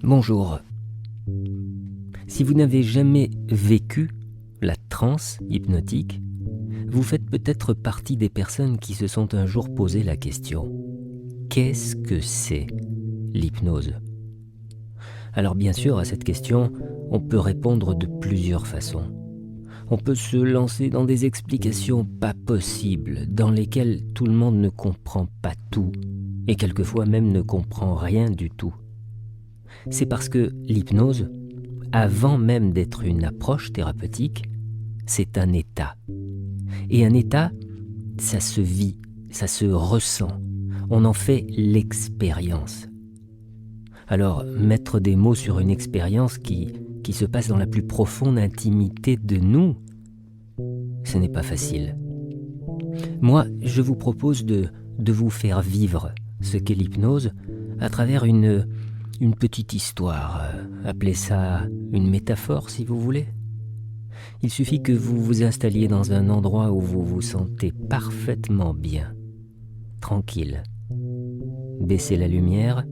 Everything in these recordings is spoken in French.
Bonjour. Si vous n'avez jamais vécu la transe hypnotique, vous faites peut-être partie des personnes qui se sont un jour posé la question: qu'est-ce que c'est l'hypnose ? Alors bien sûr, à cette question, on peut répondre de plusieurs façons. On peut se lancer dans des explications pas possibles, dans lesquelles tout le monde ne comprend pas tout, et quelquefois même ne comprend rien du tout. C'est parce que l'hypnose, avant même d'être une approche thérapeutique, c'est un état. Et un état, ça se vit, ça se ressent. On en fait l'expérience. Alors, mettre des mots sur une expérience qui se passe dans la plus profonde intimité de nous, ce n'est pas facile. Moi, je vous propose de vous faire vivre ce qu'est l'hypnose à travers une petite histoire. Appelez ça une métaphore si vous voulez. Il suffit que vous vous installiez dans un endroit où vous vous sentez parfaitement bien, tranquille. Baissez la lumière,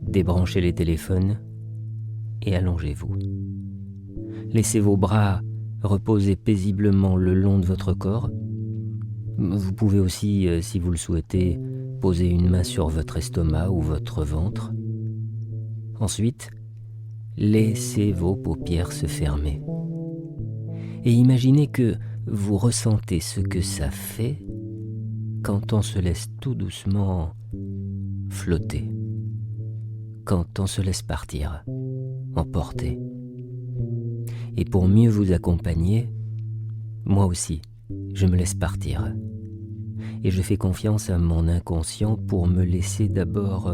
débranchez les téléphones et allongez-vous. Laissez vos bras reposer paisiblement le long de votre corps. Vous pouvez aussi, si vous le souhaitez, poser une main sur votre estomac ou votre ventre. Ensuite, laissez vos paupières se fermer. Et imaginez que vous ressentez ce que ça fait quand on se laisse tout doucement flotter, quand on se laisse partir, emporter. Et pour mieux vous accompagner, moi aussi, je me laisse partir. Et je fais confiance à mon inconscient pour me laisser d'abord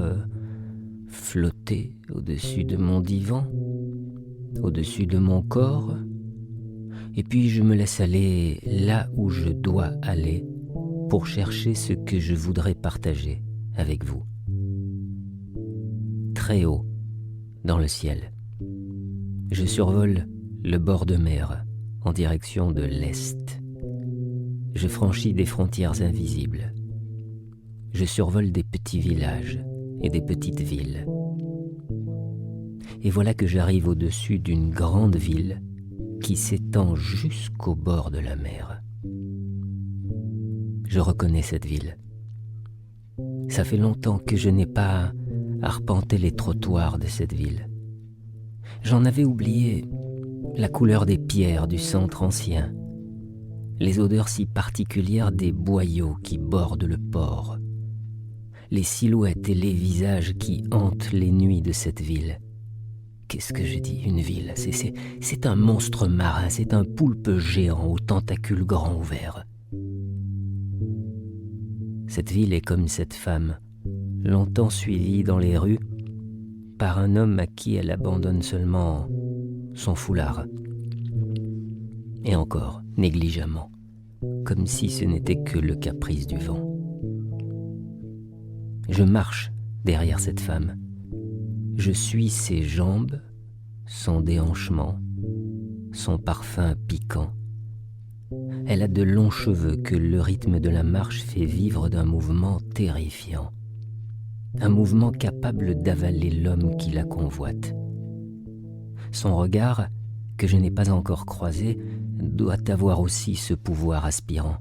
flotter au-dessus de mon divan, au-dessus de mon corps, et puis je me laisse aller là où je dois aller pour chercher ce que je voudrais partager avec vous. Très haut, dans le ciel, je survole le bord de mer en direction de l'est. Je franchis des frontières invisibles. Je survole des petits villages et des petites villes. Et voilà que j'arrive au-dessus d'une grande ville qui s'étend jusqu'au bord de la mer. Je reconnais cette ville. Ça fait longtemps que je n'ai pas arpenté les trottoirs de cette ville. J'en avais oublié la couleur des pierres du centre ancien, les odeurs si particulières des boyaux qui bordent le port, les silhouettes et les visages qui hantent les nuits de cette ville. Qu'est-ce que je dis, une ville ? C'est un monstre marin, c'est un poulpe géant aux tentacules grands ouverts. Cette ville est comme cette femme, longtemps suivie dans les rues par un homme à qui elle abandonne seulement son foulard. Et encore, négligemment, comme si ce n'était que le caprice du vent. Je marche derrière cette femme. Je suis ses jambes, son déhanchement, son parfum piquant. Elle a de longs cheveux que le rythme de la marche fait vivre d'un mouvement terrifiant. Un mouvement capable d'avaler l'homme qui la convoite. Son regard, que je n'ai pas encore croisé, doit avoir aussi ce pouvoir aspirant.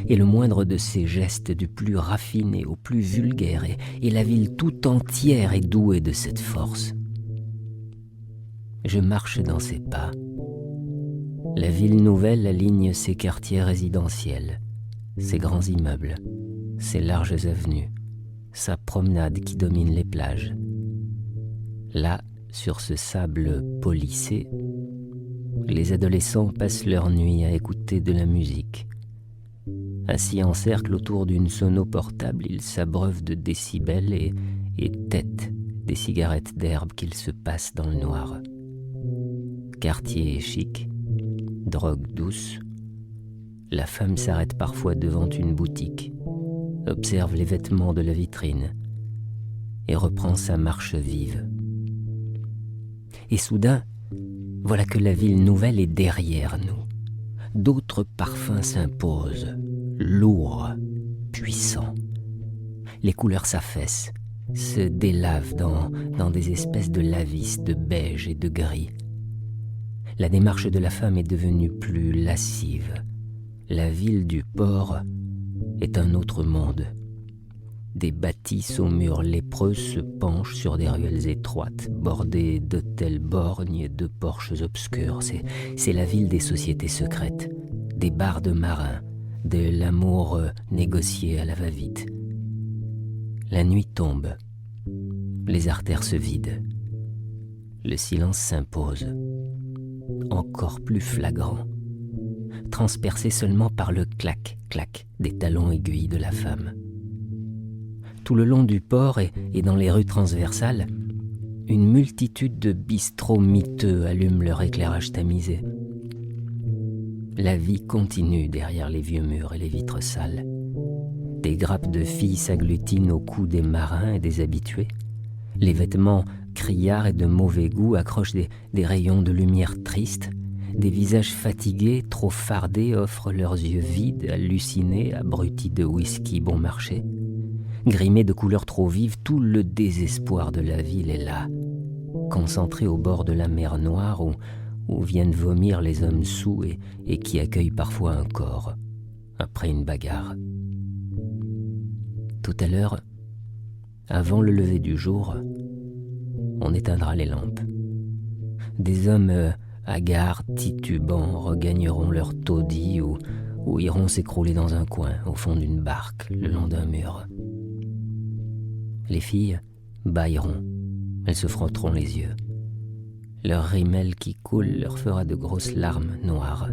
Et le moindre de ses gestes, du plus raffiné au plus vulgaire, et la ville tout entière est douée de cette force. Je marche dans ses pas. La ville nouvelle aligne ses quartiers résidentiels, ses grands immeubles, ses larges avenues, sa promenade qui domine les plages. Là, sur ce sable polissé, les adolescents passent leur nuit à écouter de la musique. Assis en cercle autour d'une sono portable, ils s'abreuvent de décibels et têtent des cigarettes d'herbe qu'ils se passent dans le noir. Quartier chic, drogue douce. La femme s'arrête parfois devant une boutique, observe les vêtements de la vitrine et reprend sa marche vive. Et soudain, voilà que la ville nouvelle est derrière nous. D'autres parfums s'imposent. lourd, puissant. Les couleurs s'affaissent, se délavent dans des espèces de lavis de beige et de gris. La démarche de la femme est devenue plus lascive. La ville du port est un autre monde. Des bâtisses aux murs lépreux se penchent sur des ruelles étroites, bordées d'hôtels borgnes et de porches obscurs. C'est la ville des sociétés secrètes, des bars de marins, de l'amour négocié à la va-vite. La nuit tombe, les artères se vident, le silence s'impose, encore plus flagrant, transpercé seulement par le clac-clac des talons aiguilles de la femme. Tout le long du port et dans les rues transversales, une multitude de bistrots miteux allument leur éclairage tamisé. La vie continue derrière les vieux murs et les vitres sales. Des grappes de filles s'agglutinent au cou des marins et des habitués. Les vêtements criards et de mauvais goût accrochent des rayons de lumière triste. Des visages fatigués, trop fardés, offrent leurs yeux vides, hallucinés, abrutis de whisky bon marché. Grimés de couleurs trop vives, tout le désespoir de la ville est là, concentré au bord de la mer Noire où viennent vomir les hommes saouls et qui accueillent parfois un corps, après une bagarre. Tout à l'heure, avant le lever du jour, on éteindra les lampes. Des hommes hagards, titubants, regagneront leur taudis ou iront s'écrouler dans un coin, au fond d'une barque, le long d'un mur. Les filles bâilleront, elles se frotteront les yeux. Leur rimel qui coule leur fera de grosses larmes noires.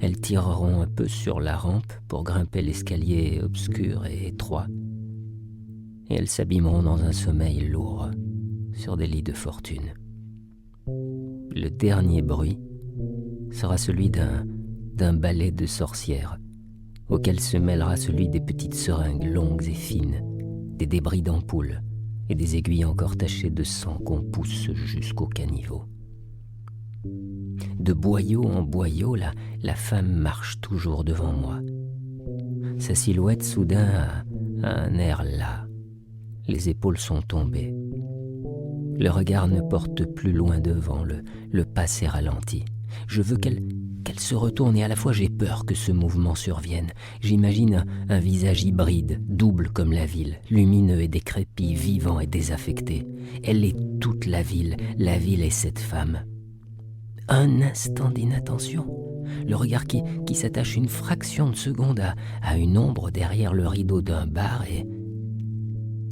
Elles tireront un peu sur la rampe pour grimper l'escalier obscur et étroit. Et elles s'abîmeront dans un sommeil lourd sur des lits de fortune. Le dernier bruit sera celui d'un ballet de sorcières, auquel se mêlera celui des petites seringues longues et fines, des débris d'ampoules et des aiguilles encore tachées de sang qu'on pousse jusqu'au caniveau. De boyau en boyau, la femme marche toujours devant moi. Sa silhouette soudain a un air las. Les épaules sont tombées. Le regard ne porte plus loin devant, le pas s'est ralenti. Je veux qu'elle se retourne et à la fois j'ai peur que ce mouvement survienne. J'imagine un visage hybride, double comme la ville, lumineux et décrépit, vivant et désaffecté. Elle est toute la ville est cette femme. Un instant d'inattention, le regard qui s'attache une fraction de seconde à une ombre derrière le rideau d'un bar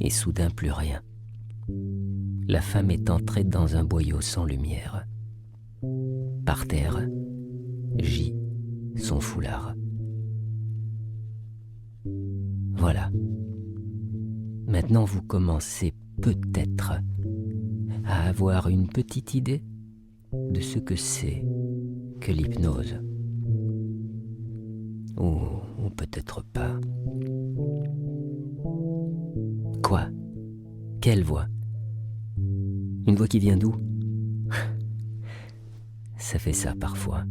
et soudain plus rien. La femme est entrée dans un boyau sans lumière. Par terre, gît son foulard. Voilà. Maintenant vous commencez peut-être à avoir une petite idée de ce que c'est que l'hypnose. Ou peut-être pas. Quoi? Quelle voix? Une voix qui vient d'où? Ça fait ça parfois.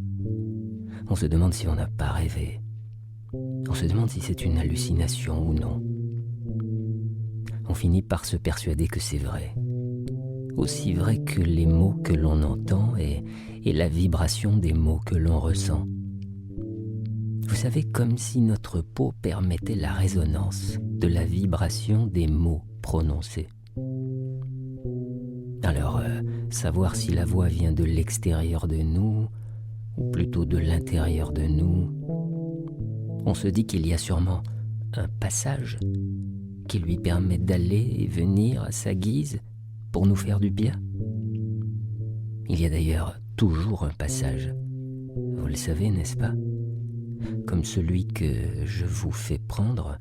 On se demande si on n'a pas rêvé. On se demande si c'est une hallucination ou non. On finit par se persuader que c'est vrai. Aussi vrai que les mots que l'on entend et la vibration des mots que l'on ressent. Vous savez, comme si notre peau permettait la résonance de la vibration des mots prononcés. Alors, savoir si la voix vient de l'extérieur de nous, ou plutôt de l'intérieur de nous, on se dit qu'il y a sûrement un passage qui lui permet d'aller et venir à sa guise pour nous faire du bien. Il y a d'ailleurs toujours un passage, vous le savez, n'est-ce pas? Comme celui que je vous fais prendre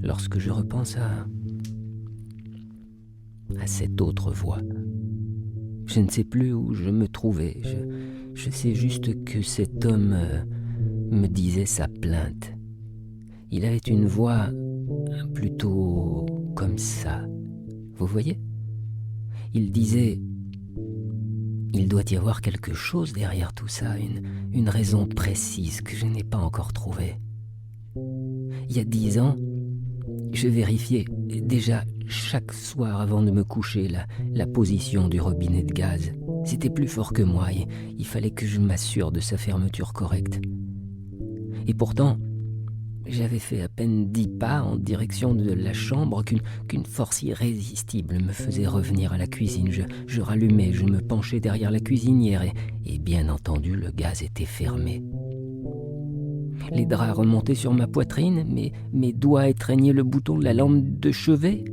lorsque je repense à cette autre voix. Je ne sais plus où je me trouvais, je sais juste que cet homme me disait sa plainte. Il avait une voix plutôt comme ça, vous voyez? Il disait, il doit y avoir quelque chose derrière tout ça, une raison précise que je n'ai pas encore trouvée. il y a 10 ans, je vérifiais déjà chaque soir avant de me coucher la position du robinet de gaz. C'était plus fort que moi et il fallait que je m'assure de sa fermeture correcte. Et pourtant, j'avais fait à peine 10 pas en direction de la chambre qu'une force irrésistible me faisait revenir à la cuisine. Je rallumais, je me penchais derrière la cuisinière et bien entendu, le gaz était fermé. Les draps remontaient sur ma poitrine, mes doigts étreignaient le bouton de la lampe de chevet.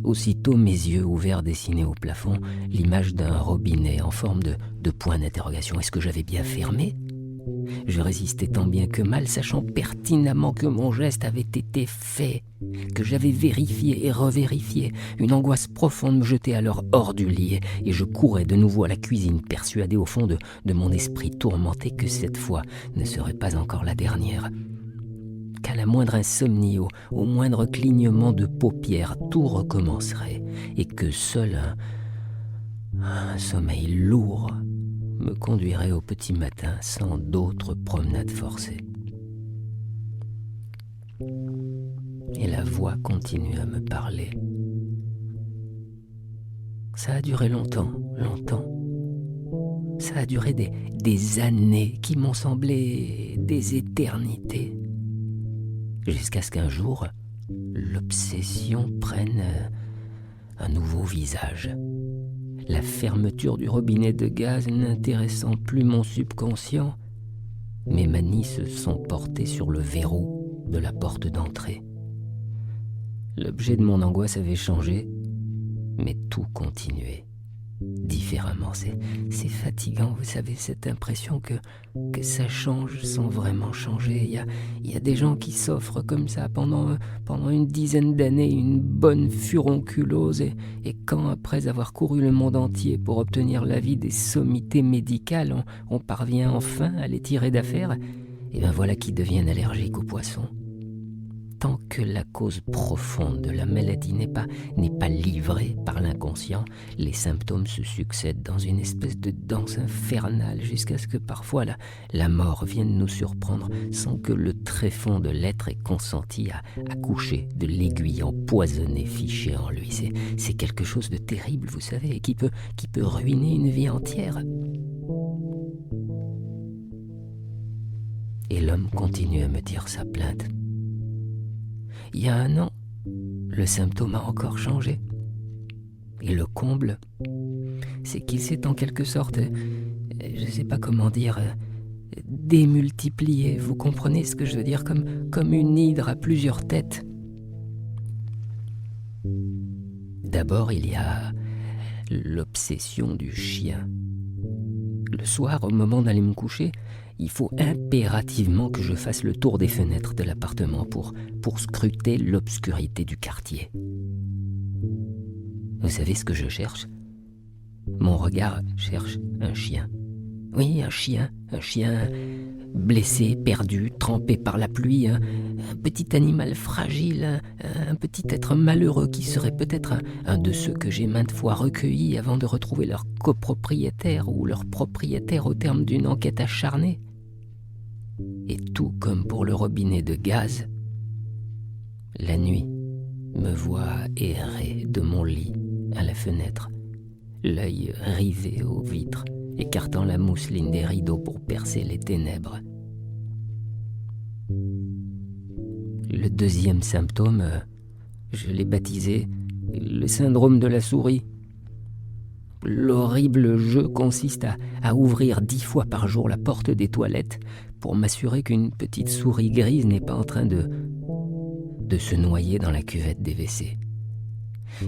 Aussitôt, mes yeux ouverts dessinaient au plafond l'image d'un robinet en forme de point d'interrogation. Est-ce que j'avais bien fermé ? Je résistais tant bien que mal, sachant pertinemment que mon geste avait été fait, que j'avais vérifié et revérifié. Une angoisse profonde me jetait alors hors du lit et je courais de nouveau à la cuisine, persuadé au fond de mon esprit tourmenté que cette fois ne serait pas encore la dernière. Qu'à la moindre insomnie, au moindre clignement de paupières, tout recommencerait et que seul un sommeil lourd me conduirait au petit matin sans d'autres promenades forcées. Et la voix continue à me parler. Ça a duré longtemps. Ça a duré des années qui m'ont semblé des éternités. Jusqu'à ce qu'un jour, l'obsession prenne un nouveau visage. La fermeture du robinet de gaz n'intéressant plus mon subconscient, mes manies se sont portées sur le verrou de la porte d'entrée. L'objet de mon angoisse avait changé, mais tout continuait différemment. C'est fatigant, vous savez, cette impression que ça change sans vraiment changer. Il y a des gens qui s'offrent comme ça pendant une dizaine d'années une bonne furonculose et quand, après avoir couru le monde entier pour obtenir l'avis des sommités médicales, on parvient enfin à les tirer d'affaire, et bien voilà qu'ils deviennent allergiques aux poissons. Tant que la cause profonde de la maladie n'est pas livrée par l'inconscient, les symptômes se succèdent dans une espèce de danse infernale jusqu'à ce que parfois la mort vienne nous surprendre sans que le tréfonds de l'être ait consenti à coucher de l'aiguille empoisonnée fichée en lui. C'est quelque chose de terrible, vous savez, et qui peut ruiner une vie entière. Et l'homme continue à me dire sa plainte. Il y a 1 an, le symptôme a encore changé. Et le comble, c'est qu'il s'est en quelque sorte, je ne sais pas comment dire, démultiplié. Vous comprenez ce que je veux dire, comme une hydre à plusieurs têtes. D'abord, il y a l'obsession du chien. Le soir, au moment d'aller me coucher, il faut impérativement que je fasse le tour des fenêtres de l'appartement pour scruter l'obscurité du quartier. Vous savez ce que je cherche ? Mon regard cherche un chien. Oui, un chien blessé, perdu, trempé par la pluie, un petit animal fragile, un petit être malheureux qui serait peut-être un de ceux que j'ai maintes fois recueillis avant de retrouver leur copropriétaire ou leur propriétaire au terme d'une enquête acharnée. Et tout comme pour le robinet de gaz, la nuit me voit errer de mon lit à la fenêtre, l'œil rivé aux vitres, écartant la mousseline des rideaux pour percer les ténèbres. Le deuxième symptôme, je l'ai baptisé le syndrome de la souris. L'horrible jeu consiste à ouvrir 10 fois par jour la porte des toilettes pour m'assurer qu'une petite souris grise n'est pas en train de se noyer dans la cuvette des WC.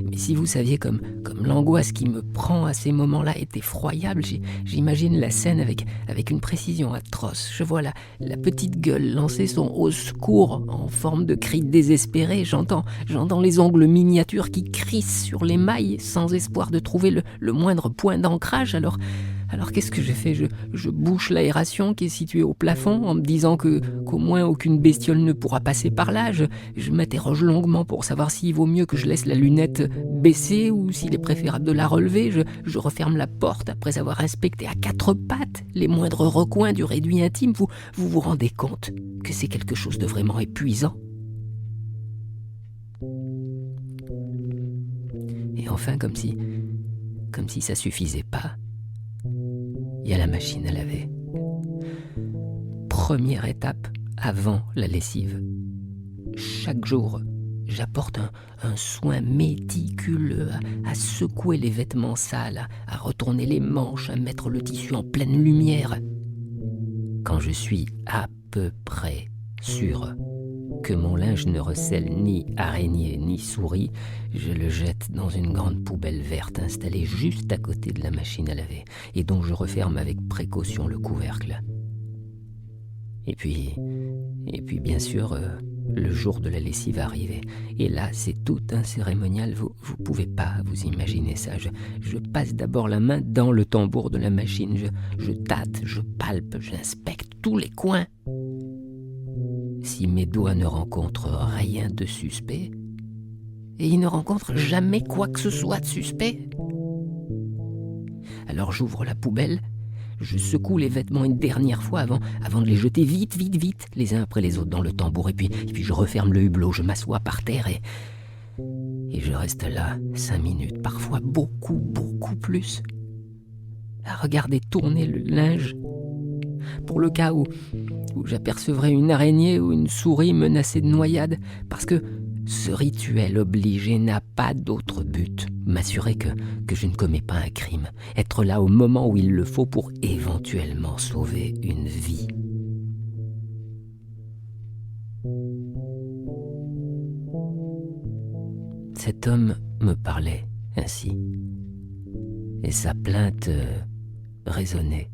Mais si vous saviez comme l'angoisse qui me prend à ces moments-là est effroyable, j'imagine la scène avec une précision atroce. Je vois la petite gueule lancer son au secours en forme de cri désespéré. J'entends les ongles miniatures qui crissent sur les mailles sans espoir de trouver le moindre point d'ancrage. Alors qu'est-ce que je fais ? Je bouche l'aération qui est située au plafond en me disant qu'au moins aucune bestiole ne pourra passer par là. Je m'interroge longuement pour savoir s'il vaut mieux que je laisse la lunette baissée ou s'il est préférable de la relever. Je referme la porte après avoir inspecté à 4 pattes les moindres recoins du réduit intime. Vous rendez compte que c'est quelque chose de vraiment épuisant ? enfin, comme si ça suffisait pas, il y a la machine à laver. Première étape avant la lessive. Chaque jour, j'apporte un soin méticuleux à secouer les vêtements sales, à retourner les manches, à mettre le tissu en pleine lumière. Quand je suis à peu près sûr que mon linge ne recèle ni araignée ni souris, je le jette dans une grande poubelle verte installée juste à côté de la machine à laver et dont je referme avec précaution le couvercle. Et puis bien sûr, le jour de la lessive arrive. Et là, c'est tout un cérémonial. Vous pouvez pas vous imaginer ça. Je passe d'abord la main dans le tambour de la machine. Je tâte, je palpe, j'inspecte tous les coins. Si mes doigts ne rencontrent rien de suspect, et ils ne rencontrent jamais quoi que ce soit de suspect, alors j'ouvre la poubelle, je secoue les vêtements une dernière fois avant de les jeter vite, les uns après les autres dans le tambour, et puis je referme le hublot, je m'assois par terre et je reste là 5 minutes, parfois beaucoup plus, à regarder tourner le linge, pour le cas où j'apercevrais une araignée ou une souris menacée de noyade, parce que ce rituel obligé n'a pas d'autre but. M'assurer que je ne commets pas un crime. Être là au moment où il le faut pour éventuellement sauver une vie. Cet homme me parlait ainsi. Et sa plainte résonnait.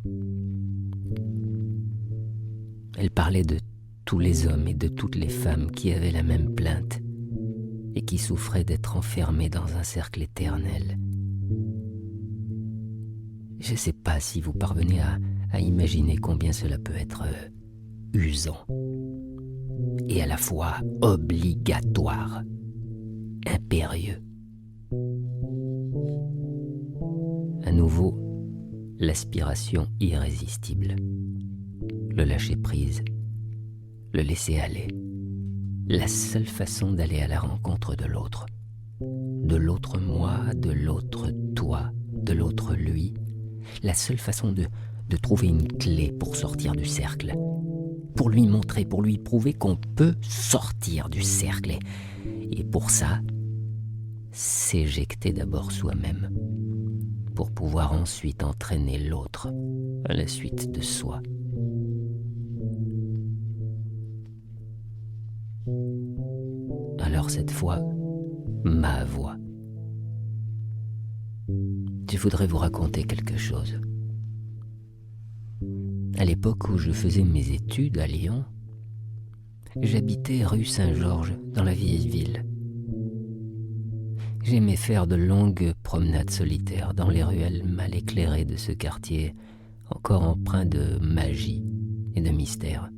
Elle parlait de tous les hommes et de toutes les femmes qui avaient la même plainte et qui souffraient d'être enfermés dans un cercle éternel. Je ne sais pas si vous parvenez à imaginer combien cela peut être usant et à la fois obligatoire, impérieux. À nouveau, l'aspiration irrésistible, le lâcher-prise, le laisser aller. La seule façon d'aller à la rencontre de l'autre moi, de l'autre toi, de l'autre lui. La seule façon de trouver une clé pour sortir du cercle. Pour lui montrer, pour lui prouver qu'on peut sortir du cercle. Et pour ça, s'éjecter d'abord soi-même. Pour pouvoir ensuite entraîner l'autre à la suite de soi. Alors cette fois, ma voix. Je voudrais vous raconter quelque chose. À l'époque où je faisais mes études à Lyon, j'habitais rue Saint-Georges, dans la vieille ville. J'aimais faire de longues promenades solitaires dans les ruelles mal éclairées de ce quartier, encore empreint de magie et de mystère.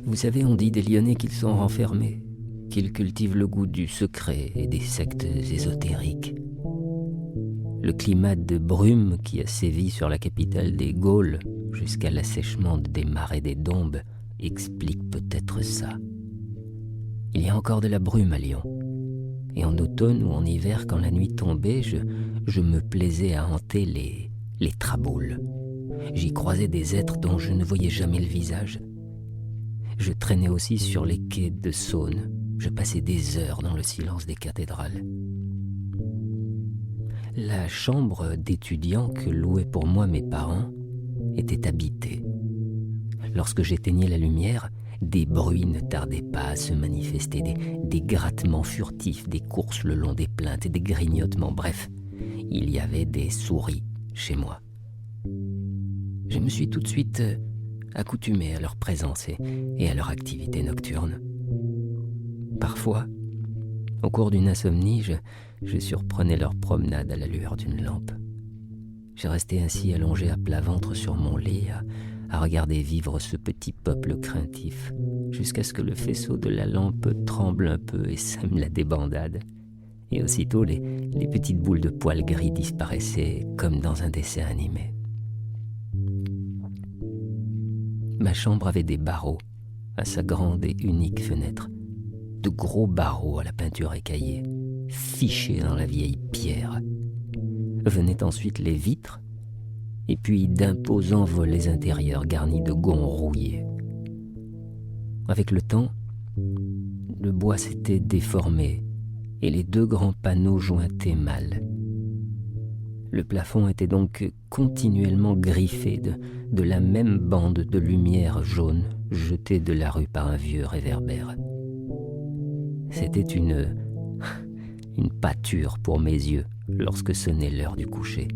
Vous savez, on dit des Lyonnais qu'ils sont renfermés, qu'ils cultivent le goût du secret et des sectes ésotériques. Le climat de brume qui a sévi sur la capitale des Gaules jusqu'à l'assèchement des marais des Dombes explique peut-être ça. Il y a encore de la brume à Lyon. Et en automne ou en hiver, quand la nuit tombait, je me plaisais à hanter les traboules. J'y croisais des êtres dont je ne voyais jamais le visage. Je traînais aussi sur les quais de Saône. Je passais des heures dans le silence des cathédrales. La chambre d'étudiant que louaient pour moi mes parents était habitée. Lorsque j'éteignais la lumière, des bruits ne tardaient pas à se manifester, des grattements furtifs, des courses le long des plinthes, des grignotements, bref, il y avait des souris chez moi. Je me suis tout de suite accoutumé à leur présence et à leur activité nocturne. Parfois, au cours d'une insomnie, je surprenais leur promenade à la lueur d'une lampe. Je restais ainsi allongé à plat ventre sur mon lit, à regarder vivre ce petit peuple craintif, jusqu'à ce que le faisceau de la lampe tremble un peu et sème la débandade. Et aussitôt, les petites boules de poils gris disparaissaient comme dans un dessin animé. Ma chambre avait des barreaux à sa grande et unique fenêtre, de gros barreaux à la peinture écaillée. fichés dans la vieille pierre. Venaient ensuite les vitres, et puis d'imposants volets intérieurs garnis de gonds rouillés. Avec le temps, le bois s'était déformé et les 2 grands panneaux jointaient mal. Le plafond était donc continuellement griffé de la même bande de lumière jaune jetée de la rue par un vieux réverbère. C'était une pâture pour mes yeux lorsque sonnait l'heure du coucher.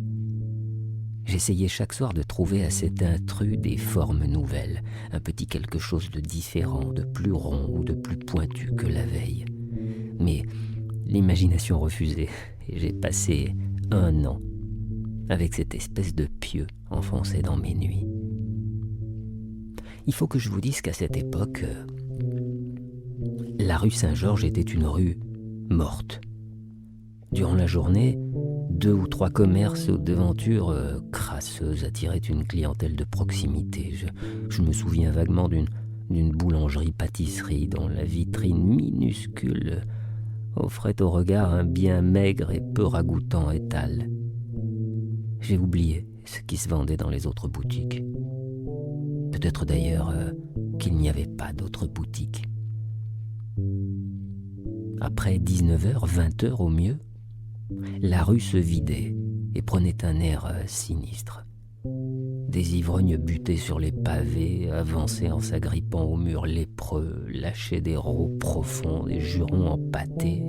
J'essayais chaque soir de trouver à cet intrus des formes nouvelles, un petit quelque chose de différent, de plus rond ou de plus pointu que la veille. Mais l'imagination refusait, et j'ai passé 1 an avec cette espèce de pieu enfoncé dans mes nuits. Il faut que je vous dise qu'à cette époque, la rue Saint-Georges était une rue morte. Durant la journée, 2 ou 3 commerces aux devantures crasseuses attiraient une clientèle de proximité. Je me souviens vaguement d'une boulangerie-pâtisserie dont la vitrine minuscule offrait au regard un bien maigre et peu ragoûtant étal. J'ai oublié ce qui se vendait dans les autres boutiques. Peut-être d'ailleurs qu'il n'y avait pas d'autres boutiques. Après 19h, 20h au mieux, la rue se vidait et prenait un air sinistre. Des ivrognes butaient sur les pavés, avançaient en s'agrippant aux murs lépreux, lâchaient des rôs profonds, des jurons empâtés.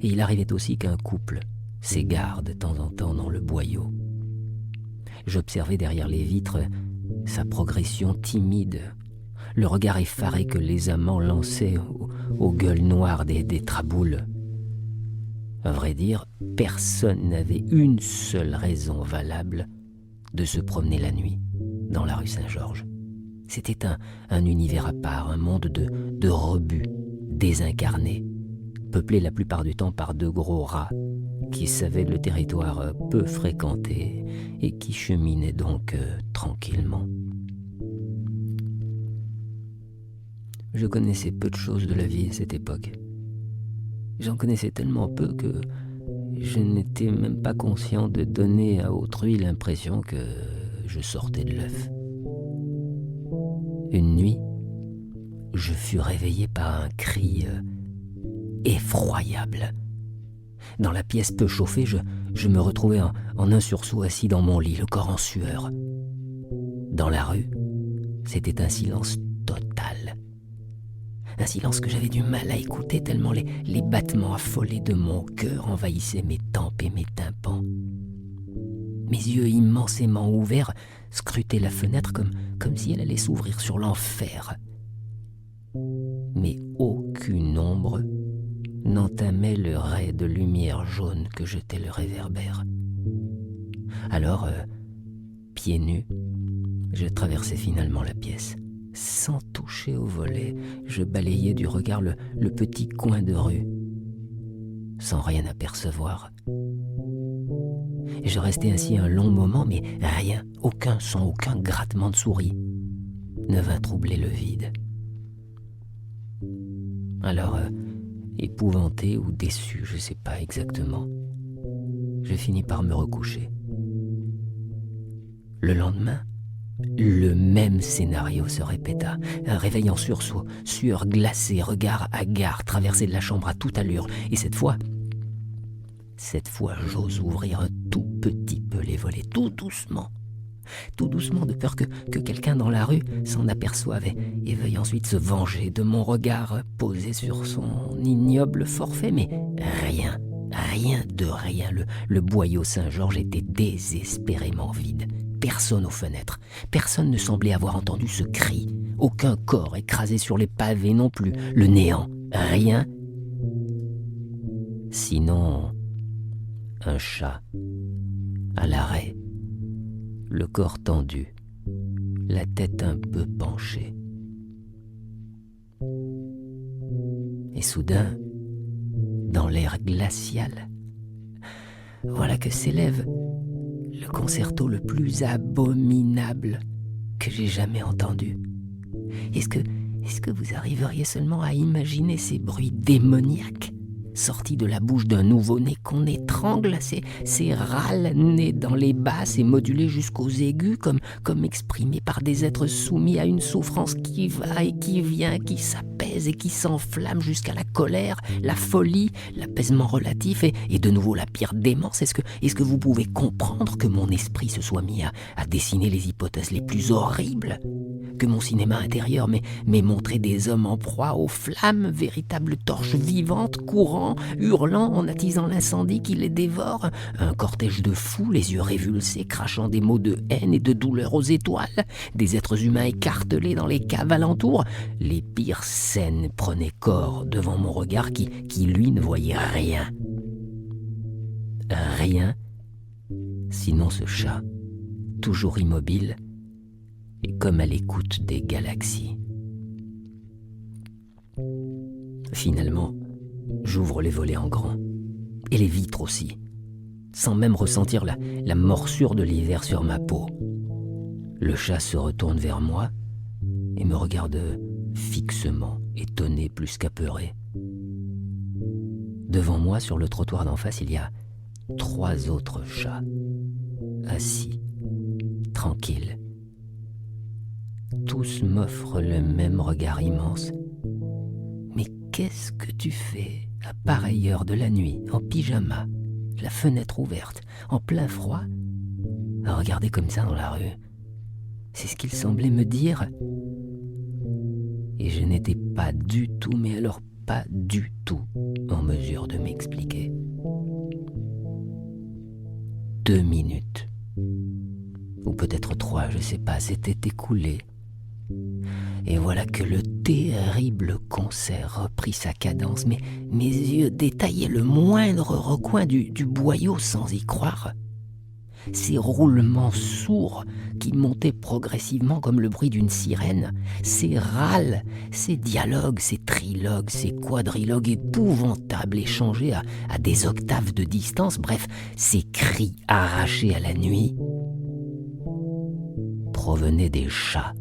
Et il arrivait aussi qu'un couple s'égare de temps en temps dans le boyau. J'observais derrière les vitres sa progression timide, le regard effaré que les amants lançaient aux gueules noires des traboules. À vrai dire, personne n'avait une seule raison valable de se promener la nuit dans la rue Saint-Georges. C'était un univers à part, un monde de rebuts, désincarnés, peuplé la plupart du temps par 2 gros rats qui savaient le territoire peu fréquenté et qui cheminaient donc tranquillement. Je connaissais peu de choses de la vie à cette époque. J'en connaissais tellement peu que je n'étais même pas conscient de donner à autrui l'impression que je sortais de l'œuf. Une nuit, je fus réveillé par un cri effroyable. Dans la pièce peu chauffée, je me retrouvais en un sursaut assis dans mon lit, le corps en sueur. Dans la rue, c'était un silence total. Un silence que j'avais du mal à écouter tellement les battements affolés de mon cœur envahissaient mes tempes et mes tympans. Mes yeux immensément ouverts scrutaient la fenêtre comme si elle allait s'ouvrir sur l'enfer. Mais aucune ombre n'entamait le ray de lumière jaune que jetait le réverbère. Alors, pieds nus, je traversai finalement la pièce. Sans toucher au volet, je balayais du regard le petit coin de rue, sans rien apercevoir. Et je restai ainsi un long moment, mais rien, aucun son, aucun grattement de souris ne vint troubler le vide. Alors, épouvanté ou déçu, je ne sais pas exactement, je finis par me recoucher. Le lendemain, le même scénario se répéta. Un réveil en sursaut, sueur glacée, regard hagard, traversée de la chambre à toute allure. Et cette fois, j'ose ouvrir un tout petit peu les volets, tout doucement, de peur que quelqu'un dans la rue s'en aperçoive et veuille ensuite se venger de mon regard posé sur son ignoble forfait. Mais rien de rien. Le boyau Saint-Georges était désespérément vide. Personne aux fenêtres. Personne ne semblait avoir entendu ce cri. Aucun corps écrasé sur les pavés non plus. Le néant. Rien. Sinon, un chat à l'arrêt, le corps tendu, la tête un peu penchée. Et soudain, dans l'air glacial, voilà que s'élève le concerto le plus abominable que j'ai jamais entendu. Est-ce que vous arriveriez seulement à imaginer ces bruits démoniaques sorti de la bouche d'un nouveau-né qu'on étrangle, ces râles nés dans les basses et modulés jusqu'aux aigus, comme exprimés par des êtres soumis à une souffrance qui va et qui vient, qui s'apaise et qui s'enflamme jusqu'à la colère, la folie, l'apaisement relatif et de nouveau la pire démence. Est-ce que vous pouvez comprendre que mon esprit se soit mis à dessiner les hypothèses les plus horribles? Que mon cinéma intérieur m'ait montré des hommes en proie aux flammes, véritables torches vivantes, courant, hurlant en attisant l'incendie qui les dévore, un cortège de fous, les yeux révulsés, crachant des mots de haine et de douleur aux étoiles, des êtres humains écartelés dans les caves alentours. Les pires scènes prenaient corps devant mon regard qui lui, ne voyait rien. Rien, sinon ce chat, toujours immobile, et comme à l'écoute des galaxies. Finalement, j'ouvre les volets en grand, et les vitres aussi, sans même ressentir la morsure de l'hiver sur ma peau. Le chat se retourne vers moi et me regarde fixement, étonné plus qu'apeuré. Devant moi, sur le trottoir d'en face, il y a 3 autres chats, assis, tranquilles. Tous m'offrent le même regard immense. Mais qu'est-ce que tu fais à pareille heure de la nuit, en pyjama, la fenêtre ouverte, en plein froid, à regarder comme ça dans la rue? C'est ce qu'il semblait me dire. Et je n'étais pas du tout, mais alors pas du tout, en mesure de m'expliquer. 2 minutes, ou peut-être 3, je sais pas, s'étaient écoulées. Et voilà que le terrible concert reprit sa cadence, mais mes yeux détaillaient le moindre recoin du boyau sans y croire. Ces roulements sourds qui montaient progressivement comme le bruit d'une sirène, ces râles, ces dialogues, ces trilogues, ces quadrilogues épouvantables échangés à des octaves de distance, bref, ces cris arrachés à la nuit, provenaient des chats.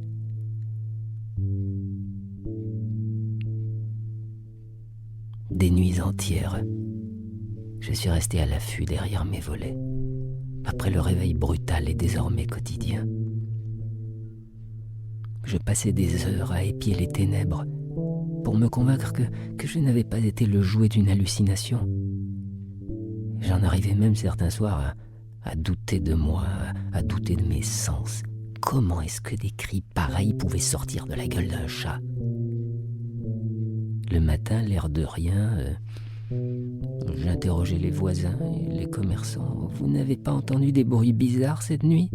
Des nuits entières, je suis resté à l'affût derrière mes volets, après le réveil brutal et désormais quotidien. Je passais des heures à épier les ténèbres pour me convaincre que je n'avais pas été le jouet d'une hallucination. J'en arrivais même certains soirs à douter de moi, à douter de mes sens. Comment est-ce que des cris pareils pouvaient sortir de la gueule d'un chat ? Le matin, l'air de rien, j'interrogeais les voisins et les commerçants. « Vous n'avez pas entendu des bruits bizarres cette nuit ?»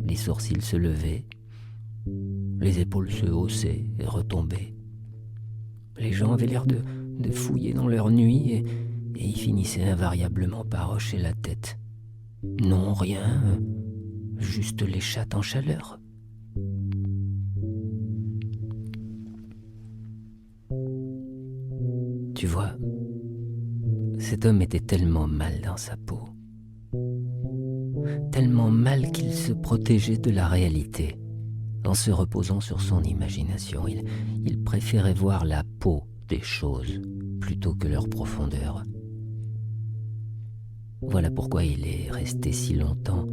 Les sourcils se levaient, les épaules se haussaient et retombaient. Les gens avaient l'air de fouiller dans leur nuit et ils finissaient invariablement par hocher la tête. Non, rien, juste les chattes en chaleur. Tu vois, cet homme était tellement mal dans sa peau, tellement mal qu'il se protégeait de la réalité, en se reposant sur son imagination. Il préférait voir la peau des choses plutôt que leur profondeur. Voilà pourquoi il est resté si longtemps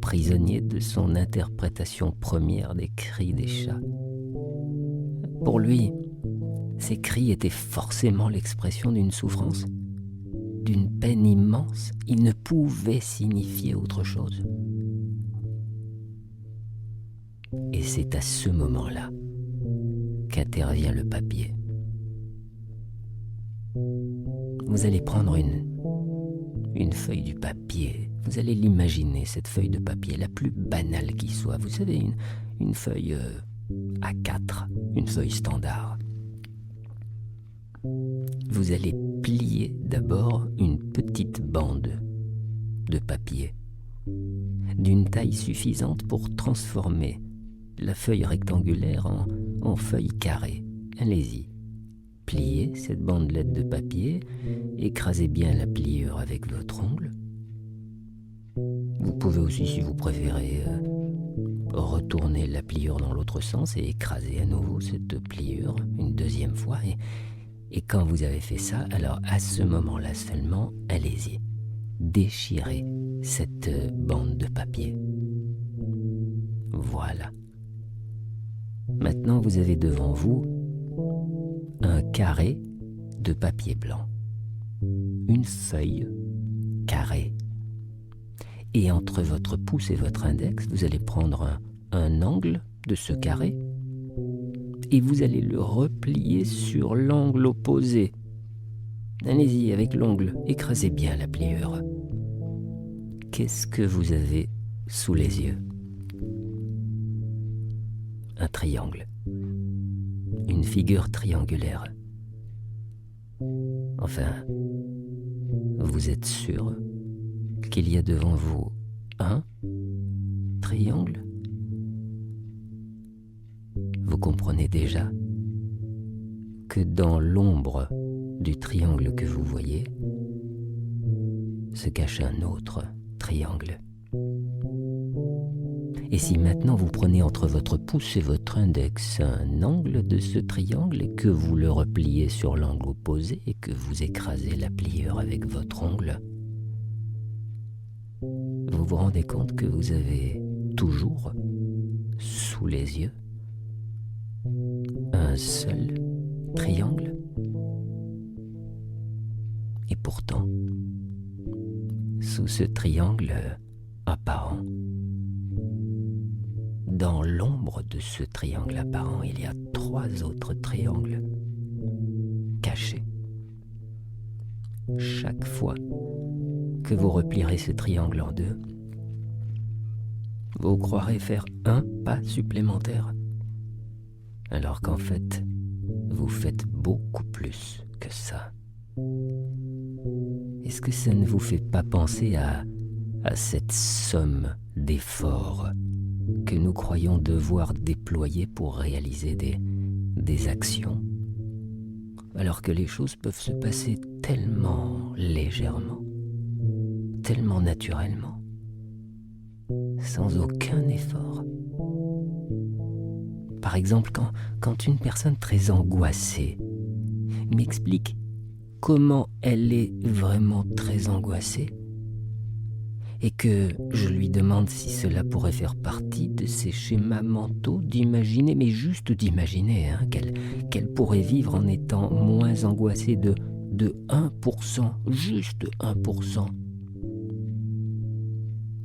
prisonnier de son interprétation première des cris des chats. Pour lui, ces cris étaient forcément l'expression d'une souffrance, d'une peine immense. Ils ne pouvaient signifier autre chose. Et c'est à ce moment-là qu'intervient le papier. Vous allez prendre une feuille du papier. Vous allez l'imaginer, cette feuille de papier, la plus banale qui soit. Vous savez, une feuille A4, une feuille standard. Vous allez plier d'abord une petite bande de papier d'une taille suffisante pour transformer la feuille rectangulaire en feuille carrée. Allez-y, pliez cette bandelette de papier, écrasez bien la pliure avec votre ongle. Vous pouvez aussi, si vous préférez, retourner la pliure dans l'autre sens et écraser à nouveau cette pliure une deuxième fois. Et quand vous avez fait ça, alors à ce moment-là seulement, allez-y, déchirez cette bande de papier. Voilà. Maintenant, vous avez devant vous un carré de papier blanc, une feuille carrée. Et entre votre pouce et votre index, vous allez prendre un angle de ce carré et vous allez le replier sur l'angle opposé. Allez-y avec l'ongle, écrasez bien la pliure. Qu'est-ce que vous avez sous les yeux? Un triangle. Une figure triangulaire. Enfin, vous êtes sûr qu'il y a devant vous un triangle? Vous comprenez déjà que dans l'ombre du triangle que vous voyez se cache un autre triangle. Et si maintenant vous prenez entre votre pouce et votre index un angle de ce triangle et que vous le repliez sur l'angle opposé et que vous écrasez la pliure avec votre ongle, vous vous rendez compte que vous avez toujours sous les yeux un seul triangle. Et pourtant, sous ce triangle apparent, dans l'ombre de ce triangle apparent, il y a 3 autres triangles cachés. Chaque fois que vous replierez ce triangle en deux, vous croirez faire un pas supplémentaire, alors qu'en fait, vous faites beaucoup plus que ça. Est-ce que ça ne vous fait pas penser à cette somme d'efforts que nous croyons devoir déployer pour réaliser des actions, alors que les choses peuvent se passer tellement légèrement, tellement naturellement, sans aucun effort? Par exemple, quand une personne très angoissée m'explique comment elle est vraiment très angoissée, et que je lui demande si cela pourrait faire partie de ses schémas mentaux d'imaginer, mais juste d'imaginer, qu'elle pourrait vivre en étant moins angoissée de 1%, juste 1%.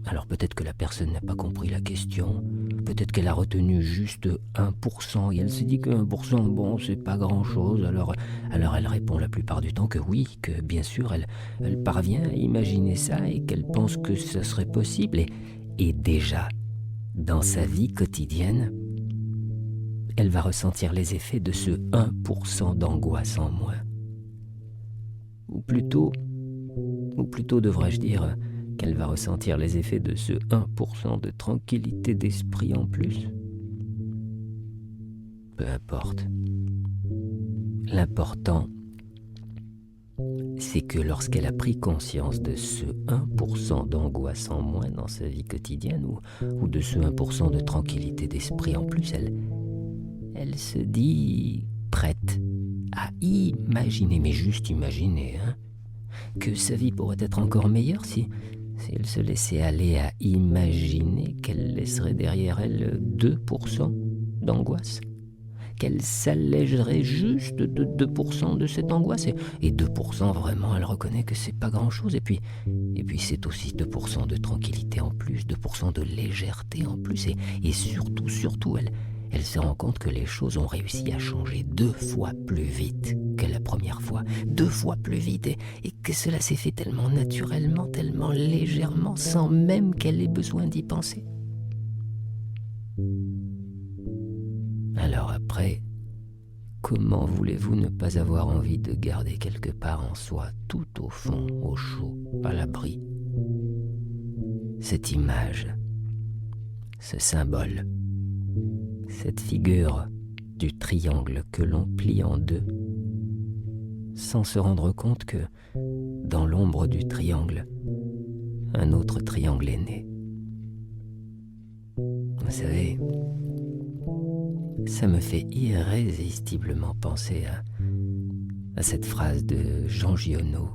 Alors peut-être que la personne n'a pas compris la question, peut-être qu'elle a retenu juste 1% et elle se dit que 1%, bon, c'est pas grand-chose, alors elle répond la plupart du temps que oui, que bien sûr elle parvient à imaginer ça et qu'elle pense que ça serait possible et déjà, dans sa vie quotidienne, elle va ressentir les effets de ce 1% d'angoisse en moins. Ou plutôt devrais-je dire qu'elle va ressentir les effets de ce 1% de tranquillité d'esprit en plus. Peu importe. L'important, c'est que lorsqu'elle a pris conscience de ce 1% d'angoisse en moins dans sa vie quotidienne ou de ce 1% de tranquillité d'esprit en plus, elle se dit prête à imaginer, mais juste imaginer, que sa vie pourrait être encore meilleure si elle se laissait aller à imaginer qu'elle laisserait derrière elle 2% d'angoisse, qu'elle s'allégerait juste de 2% de cette angoisse, et 2% vraiment, elle reconnaît que c'est pas grand-chose, et puis c'est aussi 2% de tranquillité en plus, 2% de légèreté en plus, et surtout, elle se rend compte que les choses ont réussi à changer 2 fois plus vite que la première fois, 2 fois plus vite, et que cela s'est fait tellement naturellement, tellement légèrement, sans même qu'elle ait besoin d'y penser. Alors après, comment voulez-vous ne pas avoir envie de garder quelque part en soi, tout au fond, au chaud, à l'abri, cette image, ce symbole, cette figure du triangle que l'on plie en deux, sans se rendre compte que, dans l'ombre du triangle, un autre triangle est né. Vous savez, ça me fait irrésistiblement penser à cette phrase de Jean Giono.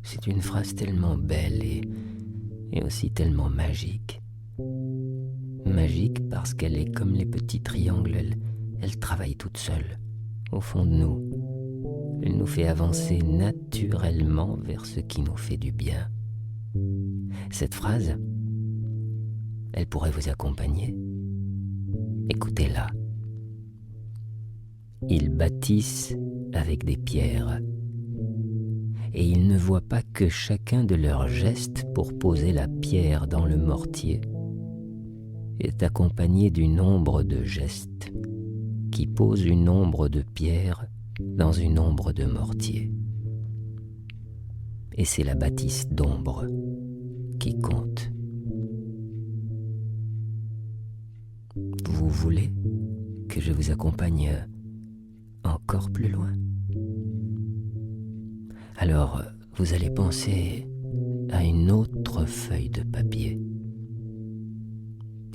C'est une phrase tellement belle et aussi tellement magique. Magique parce qu'elle est comme les petits triangles, elle travaille toute seule, au fond de nous. Elle nous fait avancer naturellement vers ce qui nous fait du bien. Cette phrase, elle pourrait vous accompagner. Écoutez-la. Ils bâtissent avec des pierres, et ils ne voient pas que chacun de leurs gestes pour poser la pierre dans le mortier est accompagné d'une ombre de gestes qui pose une ombre de pierre dans une ombre de mortier. Et c'est la bâtisse d'ombre qui compte. Vous voulez que je vous accompagne encore plus loin? Alors, vous allez penser à une autre feuille de papier.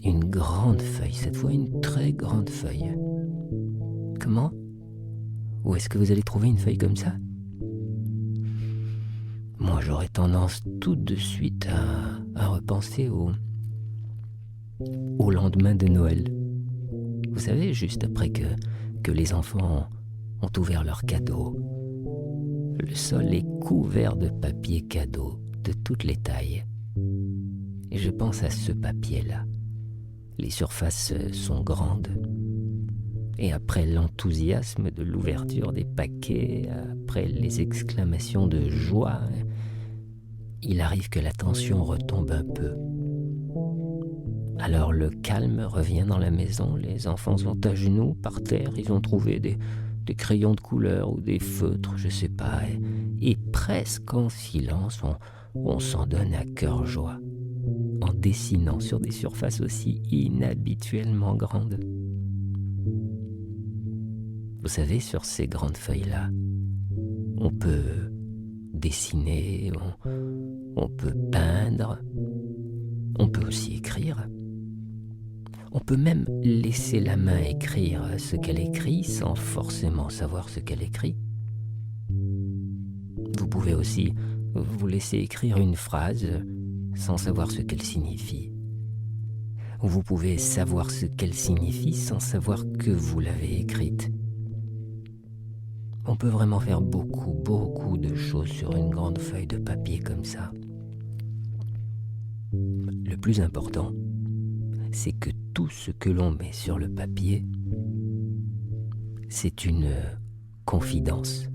Une grande feuille, cette fois une très grande feuille. Comment? Où est-ce que vous allez trouver une feuille comme ça? Moi, j'aurais tendance tout de suite à repenser au lendemain de Noël. Vous savez, juste après que les enfants ont ouvert leurs cadeaux. Le sol est couvert de papier cadeau de toutes les tailles. Et je pense à ce papier-là. Les surfaces sont grandes. Et après l'enthousiasme de l'ouverture des paquets, après les exclamations de joie, il arrive que la tension retombe un peu. Alors le calme revient dans la maison, les enfants sont à genoux, par terre, ils ont trouvé des crayons de couleur ou des feutres, je sais pas, et presque en silence, on s'en donne à cœur joie, en dessinant sur des surfaces aussi inhabituellement grandes. Vous savez, sur ces grandes feuilles-là, on peut dessiner, on peut peindre, on peut aussi écrire. On peut même laisser la main écrire ce qu'elle écrit sans forcément savoir ce qu'elle écrit. Vous pouvez aussi vous laisser écrire une phrase sans savoir ce qu'elle signifie. Ou vous pouvez savoir ce qu'elle signifie sans savoir que vous l'avez écrite. On peut vraiment faire beaucoup de choses sur une grande feuille de papier comme ça. Le plus important, c'est que tout ce que l'on met sur le papier, c'est une confidence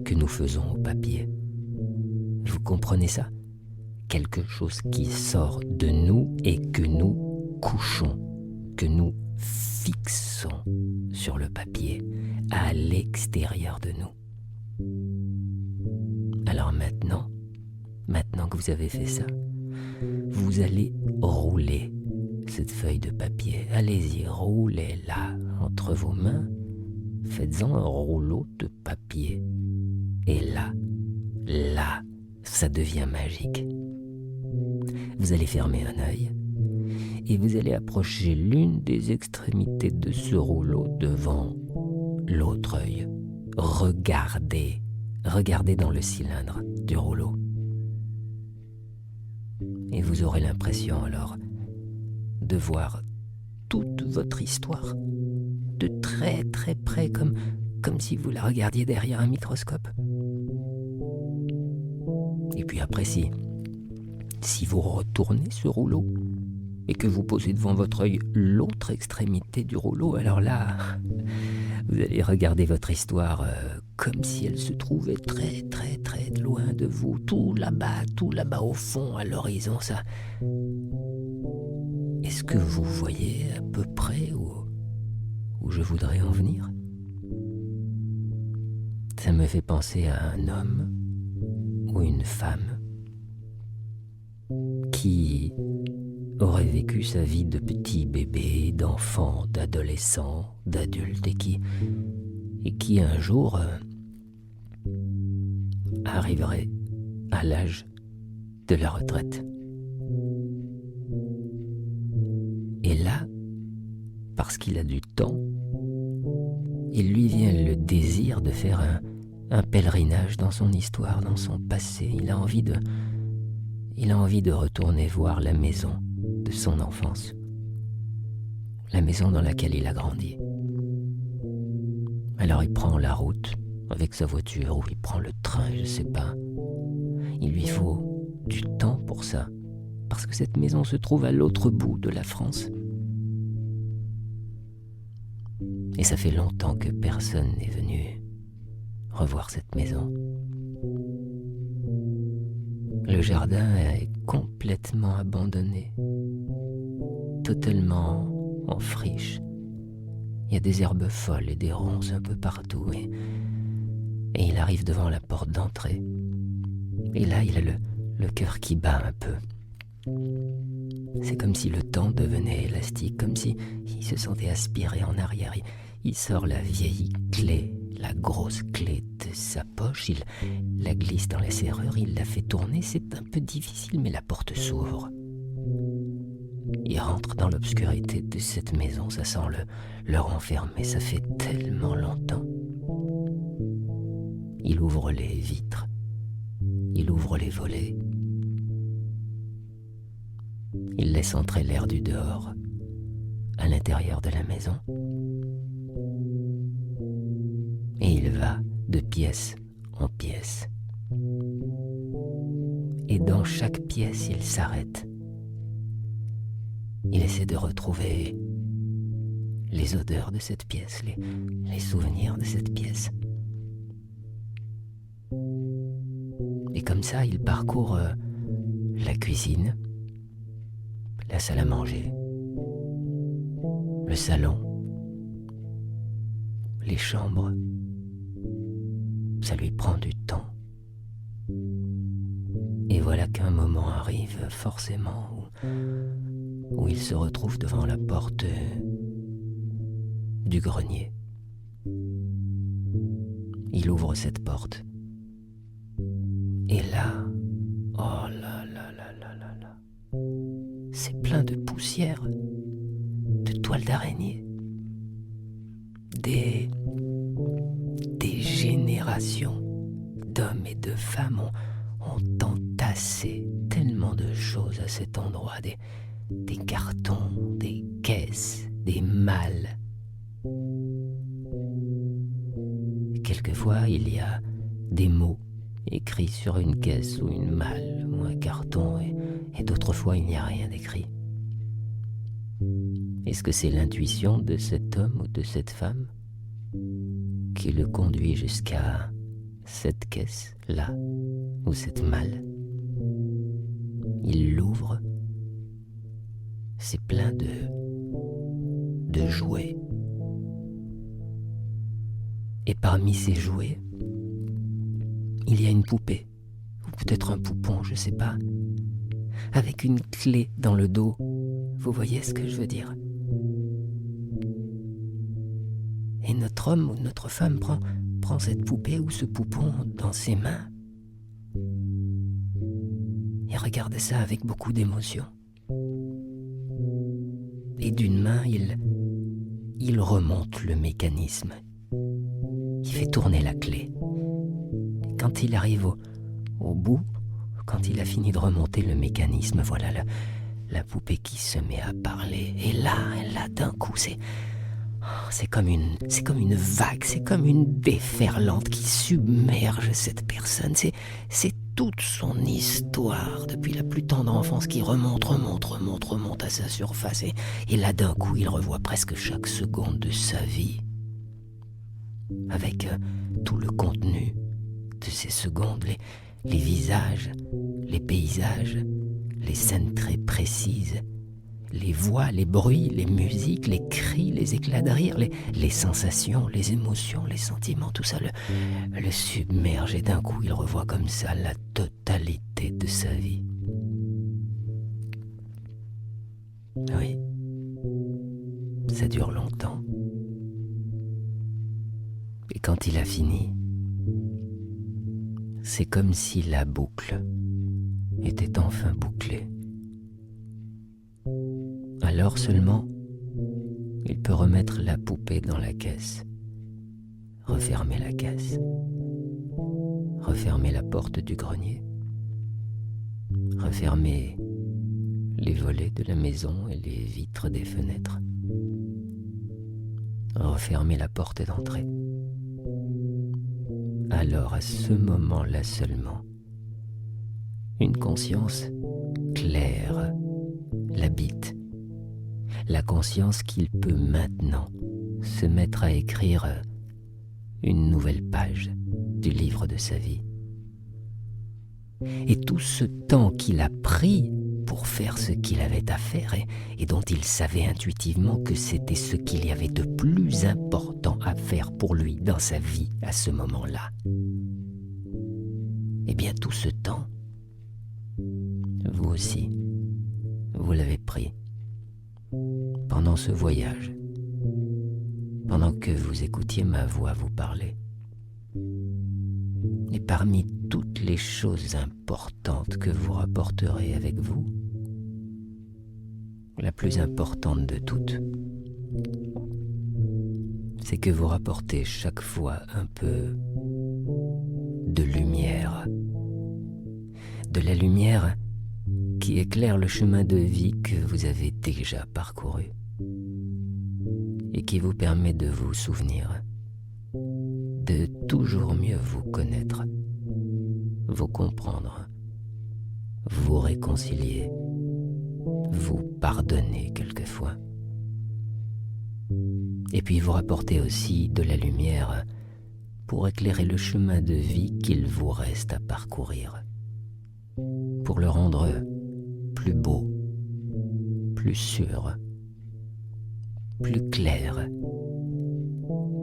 que nous faisons au papier. Vous comprenez ça? Quelque chose qui sort de nous et que nous couchons, que nous fixons sur le papier, à l'extérieur de nous. Alors maintenant que vous avez fait ça, vous allez rouler cette feuille de papier. Allez-y, roulez-la entre vos mains. Faites-en un rouleau de papier. Et là, ça devient magique. Vous allez fermer un œil et vous allez approcher l'une des extrémités de ce rouleau devant l'autre œil. Regardez dans le cylindre du rouleau. Et vous aurez l'impression alors de voir toute votre histoire de très près, comme si vous la regardiez derrière un microscope. Et puis après, si vous retournez ce rouleau et que vous posez devant votre œil l'autre extrémité du rouleau, alors là, vous allez regarder votre histoire comme si elle se trouvait très loin de vous, tout là-bas au fond, à l'horizon, ça. Est-ce que vous voyez à peu près où je voudrais en venir? Ça me fait penser à un homme ou une femme qui aurait vécu sa vie de petit bébé, d'enfant, d'adolescent, d'adulte et qui un jour arriverait à l'âge de la retraite. Et là, parce qu'il a du temps, il lui vient le désir de faire un pèlerinage dans son histoire, dans son passé. Il a envie de retourner voir la maison de son enfance, la maison dans laquelle il a grandi. Alors il prend la route avec sa voiture ou il prend le train, je sais pas. Il lui faut du temps pour ça, parce que cette maison se trouve à l'autre bout de la France. Et ça fait longtemps que personne n'est venu revoir cette maison. Le jardin est complètement abandonné, totalement en friche. Il y a des herbes folles et des ronces un peu partout et il arrive devant la porte d'entrée. Et là, il a le cœur qui bat un peu. C'est comme si le temps devenait élastique, comme si il se sentait aspiré en arrière. Il sort la vieille clé, la grosse clé de sa poche, il la glisse dans la serrure, il la fait tourner. C'est un peu difficile, mais la porte s'ouvre. Il rentre dans l'obscurité de cette maison, ça sent le renfermer, ça fait tellement longtemps. Il ouvre les vitres, il ouvre les volets. Il laisse entrer l'air du dehors, à l'intérieur de la maison. Et il va de pièce en pièce. Et dans chaque pièce, il s'arrête. Il essaie de retrouver les odeurs de cette pièce, les souvenirs de cette pièce. Et comme ça, il parcourt la cuisine, la salle à manger, le salon, les chambres. Ça lui prend du temps. Et voilà qu'un moment arrive forcément où il se retrouve devant la porte du grenier. Il ouvre cette porte. Et là, oh là là là là là là, c'est plein de poussière, de toiles d'araignée, des générations d'hommes et de femmes ont entassé tellement de choses à cet endroit, des cartons, des caisses, des malles. Quelquefois, il y a des mots écrits sur une caisse ou une malle ou un carton et d'autres fois, il n'y a rien d'écrit. Est-ce que c'est l'intuition de cet homme ou de cette femme qui le conduit jusqu'à cette caisse-là ou cette malle? Il l'ouvre. C'est plein de jouets. Et parmi ces jouets, il y a une poupée, ou peut-être un poupon, je sais pas, avec une clé dans le dos. Vous voyez ce que je veux dire? Et notre homme ou notre femme prend cette poupée ou ce poupon dans ses mains et regarde ça avec beaucoup d'émotion. Et d'une main, il remonte le mécanisme. Il fait tourner la clé. Et quand il arrive au bout, quand il a fini de remonter le mécanisme, voilà la poupée qui se met à parler. Et là, d'un coup, c'est comme une vague, c'est comme une déferlante qui submerge cette personne. C'est toute son histoire depuis la plus tendre enfance qui remonte à sa surface. Et là, d'un coup, il revoit presque chaque seconde de sa vie. Avec tout le contenu de ces secondes, les visages, les paysages, les scènes très précises, les voix, les bruits, les musiques, les cris, les éclats de rire, les sensations, les émotions, les sentiments, tout ça le submerge et d'un coup il revoit comme ça la totalité de sa vie. Oui, ça dure longtemps. Et quand il a fini, c'est comme si la boucle était enfin bouclée. Alors seulement, il peut remettre la poupée dans la caisse, refermer la caisse Refermez la porte du grenier. Refermez les volets de la maison et les vitres des fenêtres. Refermez la porte d'entrée. Alors, à ce moment-là seulement, une conscience claire l'habite. La conscience qu'il peut maintenant se mettre à écrire une nouvelle page du livre de sa vie. Et tout ce temps qu'il a pris pour faire ce qu'il avait à faire et dont il savait intuitivement que c'était ce qu'il y avait de plus important à faire pour lui dans sa vie à ce moment-là. Eh bien, tout ce temps, vous aussi, vous l'avez pris pendant ce voyage, pendant que vous écoutiez ma voix vous parler. Et parmi toutes les choses importantes que vous rapporterez avec vous, la plus importante de toutes, c'est que vous rapportez chaque fois un peu de lumière. De la lumière qui éclaire le chemin de vie que vous avez déjà parcouru et qui vous permet de vous souvenir, de toujours mieux vous connaître, vous comprendre, vous réconcilier, vous pardonner quelquefois. Et puis vous rapportez aussi de la lumière pour éclairer le chemin de vie qu'il vous reste à parcourir, pour le rendre plus beau, plus sûr, plus clair.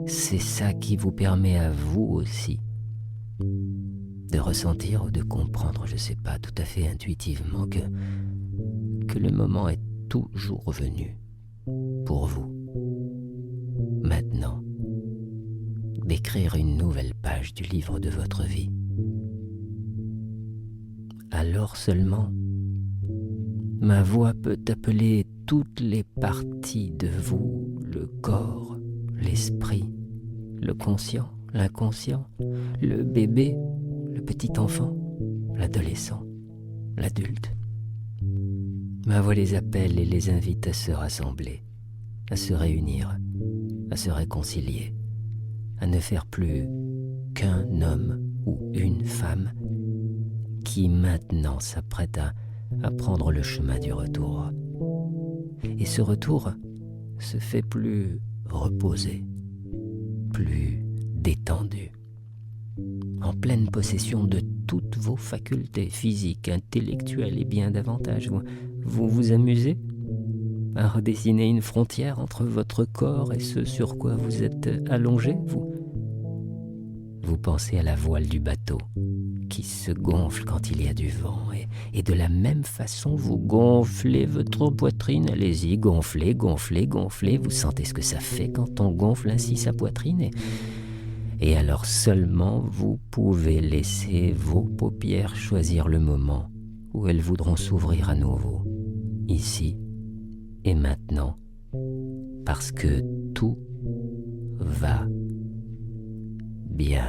C'est ça qui vous permet à vous aussi de ressentir ou de comprendre, je ne sais pas, tout à fait intuitivement que le moment est toujours venu pour vous, maintenant, d'écrire une nouvelle page du livre de votre vie. Alors seulement, ma voix peut appeler toutes les parties de vous, le corps, l'esprit, le conscient, l'inconscient, le bébé, le petit enfant, l'adolescent, l'adulte. Ma voix les appelle et les invite à se rassembler, à se réunir, à se réconcilier, à ne faire plus qu'un homme ou une femme qui maintenant s'apprête à prendre le chemin du retour. Et ce retour se fait plus reposé, plus détendu, en pleine possession de toutes vos facultés physiques, intellectuelles et bien davantage. Vous vous amusez à redessiner une frontière entre votre corps et ce sur quoi vous êtes allongé. Vous pensez à la voile du bateau qui se gonfle quand il y a du vent et de la même façon vous gonflez votre poitrine. Allez-y, gonflez, gonflez, gonflez. Vous sentez ce que ça fait quand on gonfle ainsi sa poitrine et alors seulement vous pouvez laisser vos paupières choisir le moment où elles voudront s'ouvrir à nouveau, ici et maintenant, parce que tout va bien.